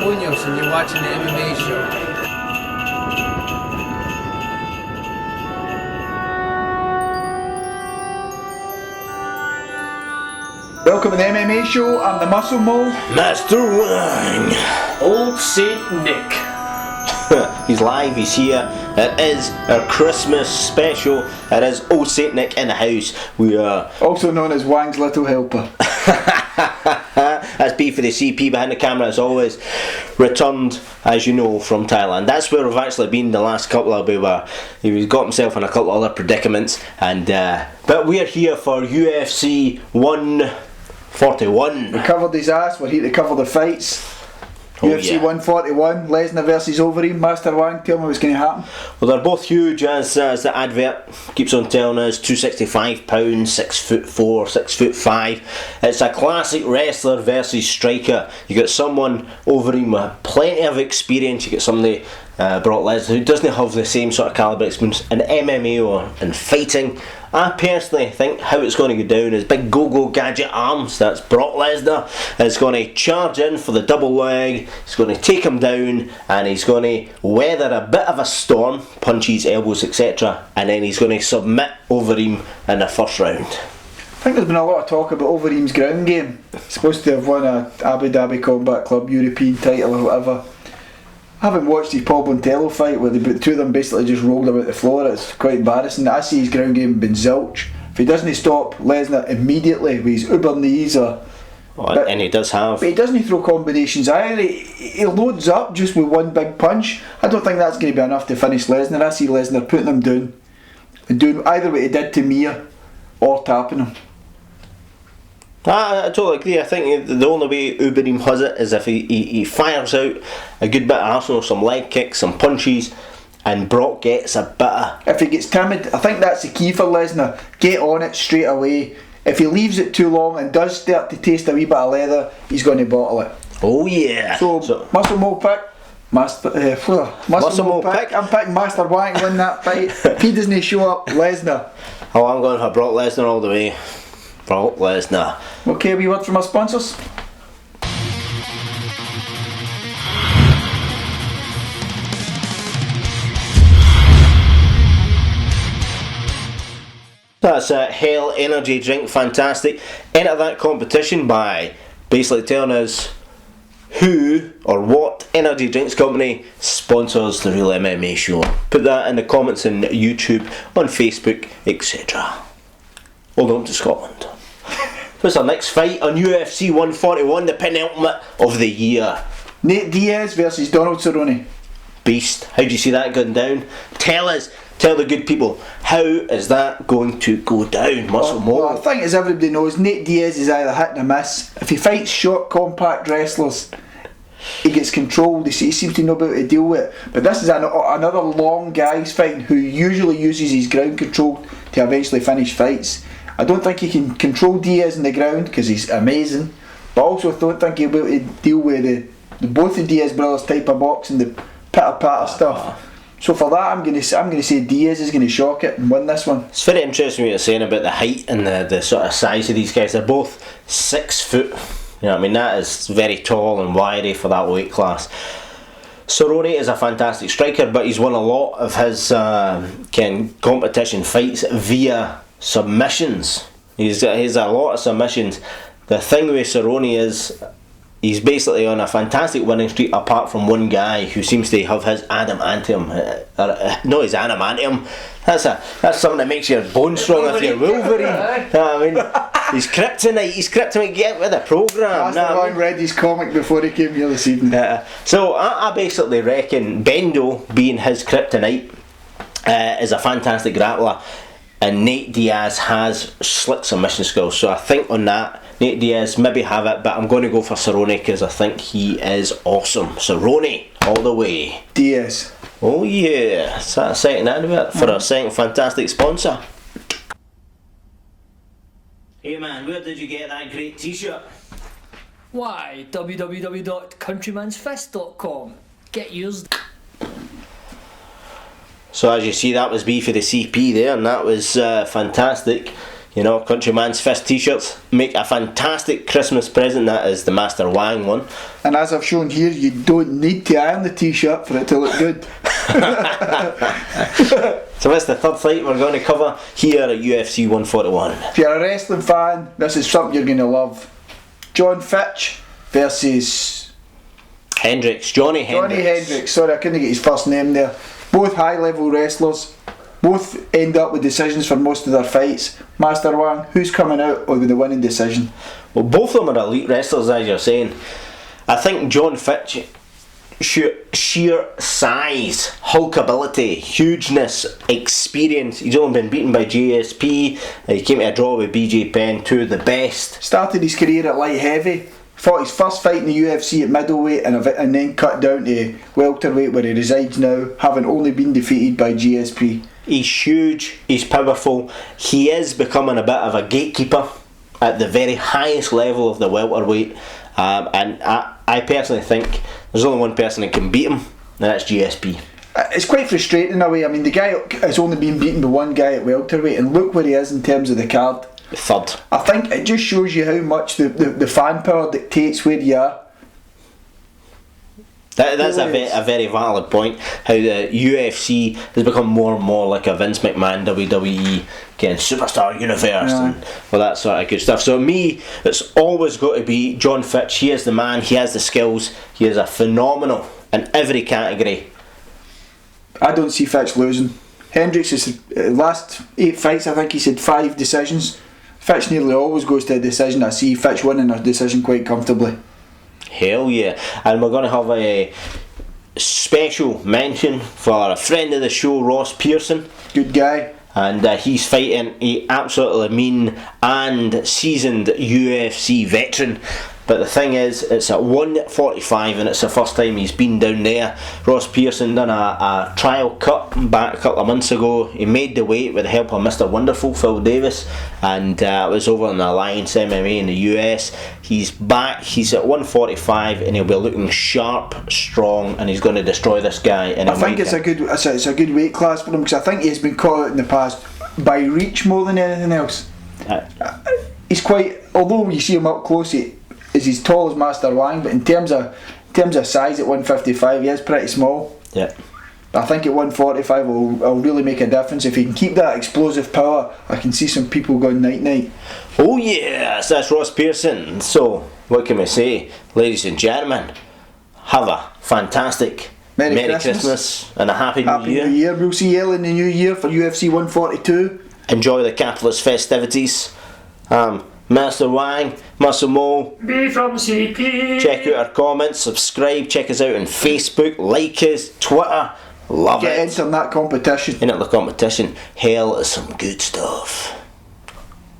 Munoz, and you're watching the MMA show. Welcome to the MMA show. I'm the Muscle Mole. Master Wang. Old Saint Nick. He's live, he's here. It is our Christmas special. It is Old Saint Nick in the house. We are Also known as Wang's Little Helper. That's B for the CP behind the camera, as always. Returned, as you know, from Thailand. That's where we've actually been the last couple of weeks. He's got himself in a couple of other predicaments, and but we're here for UFC 141. We covered his ass. We're here to cover the fights. UFC 141, Lesnar versus Overeem. Master Wang, tell me what's going to happen. Well, they're both huge, as the advert keeps on telling us. 265 pounds, 6'4", 6'5". It's a classic wrestler versus striker. You got someone Overeem with plenty of experience. You get somebody Brock Lesnar who doesn't have the same sort of calibre experience in MMA or in fighting. I personally think how it's going to go down is big go-go gadget arms. That's Brock Lesnar is going to charge in for the double leg. He's going to take him down, and he's going to weather a bit of a storm, punches, elbows, etc. And then he's going to submit Overeem in the first round. I think there's been a lot of talk about Overeem's ground game. He's supposed to have won a Abu Dhabi Combat Club European title or whatever. I haven't watched his Paul Bontello fight where the two of them basically just rolled about the floor. It's quite embarrassing. I see his ground game been zilch. If he doesn't stop Lesnar immediately with his uber knees and he does have. But he doesn't throw combinations either. He loads up just with one big punch. I don't think that's going to be enough to finish Lesnar. I see Lesnar putting him down and doing either what he did to Mia or tapping him. I totally agree. I think the only way Overeem has it is if he fires out a good bit of arsenal, some leg kicks, some punches, and Brock gets a bit of... If he gets timid, I think that's the key for Lesnar. Get on it straight away. If he leaves it too long and does start to taste a wee bit of leather, he's going to bottle it. Oh yeah. So Muscle Mole pick. Muscle Mole pick. I'm picking Master Wang to win that fight. If he doesn't show up, Lesnar. Oh, I'm going for Brock Lesnar all the way. Brock Lesnar. Okay, a wee word from our sponsors. That's a Hell Energy Drink, fantastic. Enter that competition by basically telling us who or what energy drinks company sponsors the Real MMA show. Put that in the comments on YouTube, on Facebook, etc. Hold on to Scotland. What's our next fight on UFC 141, the penultimate of the year? Nate Diaz versus Donald Cerrone. Beast. How do you see that going down? Tell the good people, how is that going to go down? Muscle Mole. Well, I think as everybody knows, Nate Diaz is either hit or miss. If he fights short, compact wrestlers, he gets controlled. He seems to know how to deal with it. But this is another long guy he's fighting who usually uses his ground control to eventually finish fights. I don't think he can control Diaz on the ground because he's amazing, but also don't think he'll be able to deal with the both the Diaz brothers type of boxing, the pitter-patter stuff. So for that, I'm going to say Diaz is going to shock it and win this one. It's very interesting what you're saying about the height and the sort of size of these guys. They're both 6 foot. You know what I mean? That is very tall and wiry for that weight class. Cerrone is a fantastic striker, but he's won a lot of his competition fights via submissions. He's a lot of submissions. The thing with Cerrone is he's basically on a fantastic winning streak apart from one guy who seems to have his adamantium. His adamantium. That's something that makes your bones strong if you're Wolverine. I mean, he's kryptonite. Get with the programme. I read his comic before he came here this evening. So I basically reckon Bendo, being his kryptonite, is a fantastic grappler. And Nate Diaz has slick submission skills, so I think on that Nate Diaz maybe have it, but I'm going to go for Cerrone because I think he is awesome. Cerrone all the way. Diaz. Oh yeah, is that a second advert for our second fantastic sponsor? Hey man, where did you get that great t-shirt? Why, www.countrymansfist.com. Get yours. So as you see, that was B for the CP there, and that was fantastic. You know, Countryman's Fist t-shirts make a fantastic Christmas present. That is the Master Wang one. And as I've shown here, you don't need to iron the t-shirt for it to look good. So that's the third fight we're going to cover here at UFC 141. If you're a wrestling fan, this is something you're going to love. John Fitch versus Johnny Hendricks. Sorry, I couldn't get his first name there. Both high level wrestlers. Both end up with decisions for most of their fights. Master Wang, who's coming out with the winning decision? Well, both of them are elite wrestlers, as you're saying. I think John Fitch, sheer size, hulkability, hugeness, experience. He's only been beaten by GSP. He came to a draw with BJ Penn, two of the best. Started his career at light heavy. Fought his first fight in the UFC at middleweight and then cut down to welterweight where he resides now, having only been defeated by GSP. He's huge, he's powerful, he is becoming a bit of a gatekeeper at the very highest level of the welterweight, and I personally think there's only one person that can beat him, and that's GSP. It's quite frustrating in a way. I mean, the guy has only been beaten by one guy at welterweight, and look where he is in terms of the card. Third. I think it just shows you how much the fan power dictates where you are. That's a very valid point. How the UFC has become more and more like a Vince McMahon WWE getting superstar universe and all that sort of good stuff. So me, it's always got to be John Fitch. He is the man. He has the skills. He is a phenomenal in every category. I don't see Fitch losing. Hendricks is last 8 fights. I think he's had 5 decisions. Fitch nearly always goes to a decision. I see Fitch winning a decision quite comfortably. Hell yeah. And we're going to have a special mention for a friend of the show, Ross Pearson. Good guy. And he's fighting a absolutely mean and seasoned UFC veteran. But the thing is, it's at 145 and it's the first time he's been down there. Ross Pearson done a trial cut back a couple of months ago. He made the weight with the help of Mr. Wonderful, Phil Davis, and it was over in the Alliance MMA in the US. He's back, he's at 145 and he'll be looking sharp, strong, and he's going to destroy this guy in a I think it's a good weight class for him, because I think he's been caught out in the past by reach more than anything else. He's quite, although you see him up close, is he's tall as Master Wang, but in terms of size at 155 he is pretty small. Yeah. I think at 145 will really make a difference. If he can keep that explosive power, I can see some people going night. Oh yes, that's Ross Pearson. So what can we say, ladies and gentlemen? Have a fantastic Merry Christmas and a Happy New Year. We'll see you in the new year for UFC 142. Enjoy the capitalist festivities. Master Wang, Muscle Mo. Be from CP. Check out our comments, subscribe, check us out on Facebook, like us, Twitter. Love it. Get into that competition. In the competition, hell is some good stuff.